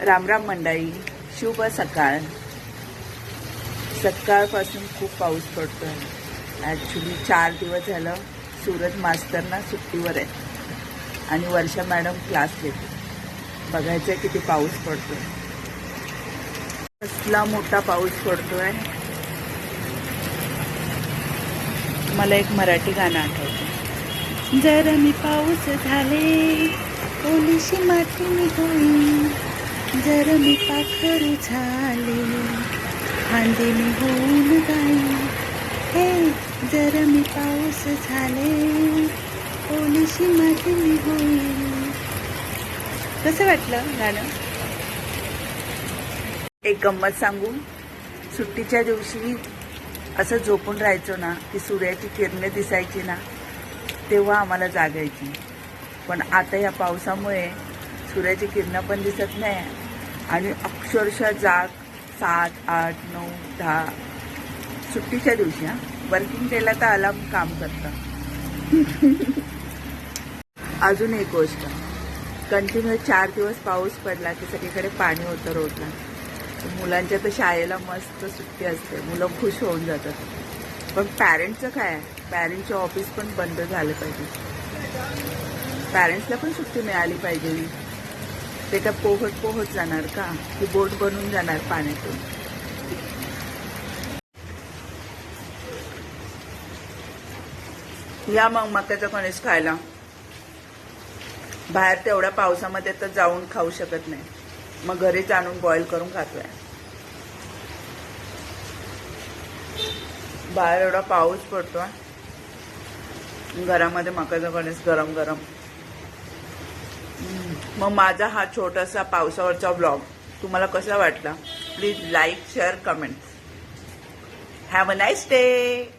राम राम मंडळी, शुभ सकाळ. सकाळपासून खूप पाऊस पडतोय. ॲक्च्युली 4 दिवस झालं सूरज मास्तर ना सुट्टीवर आहे आणि वर्षा मॅडम क्लास घेते. बघायचं किती पाऊस पडतोय. कसला मोठा पाऊस पडतोय. मला एक मराठी गाणं आठवतं. जर मी पाऊस झाले ओलीशी माती मी होईन, जर मी पाखरू झाले फांदी मी होऊन गाईन. हे जर मी पाऊस झाले ओलीशी माती मी होईन. कसं वाटलं गाणं? एक गंमत सांगू. सुट्टीच्या दिवशी असं झोपून राहायचो ना की सूर्याची किरणे दिसायची ना, तेव्हा आम्हाला जागायची. पण आता या पावसामुळे सूर्याची किरणं पण दिसत नाही आणि अक्षरशः जाग 7, 8, 9, 10 सुट्टीच्या दिवशी. वर्किंग डेला तर अलार्म काम करतं. अजून एक गोष्ट, कंटिन्यू 4 दिवस पाऊस पडला की सगळीकडे पाणी होतं रोडला. मुलांच्या तर शाळेला मस्त सुट्टी असते, मुलं खुश होऊन जातात. पण पॅरेंट्सचं काय आहे? पॅरेंट्सचे ऑफिस पण बंद झालं पाहिजे. पॅरेंट्सला पण सुट्टी मिळाली पाहिजे. ते का पोहत जाणार का, की बोट बनून जाणार पाण्यातून? या मग मक्याचं कणीस खायला. बाहेर तेवढ्या पावसामध्ये तर जाऊन खाऊ शकत नाही, मग घरीच आणून बॉईल करून खातोय. बाहेर एवढा पाऊस पडतोय, घरामध्ये मक्याचं कणीस गरम गरम. मग माझा हा छोटासा पावसावरचा व्लॉग तुम्हाला कसा वाटला? Please like, share, comment. Have a nice day.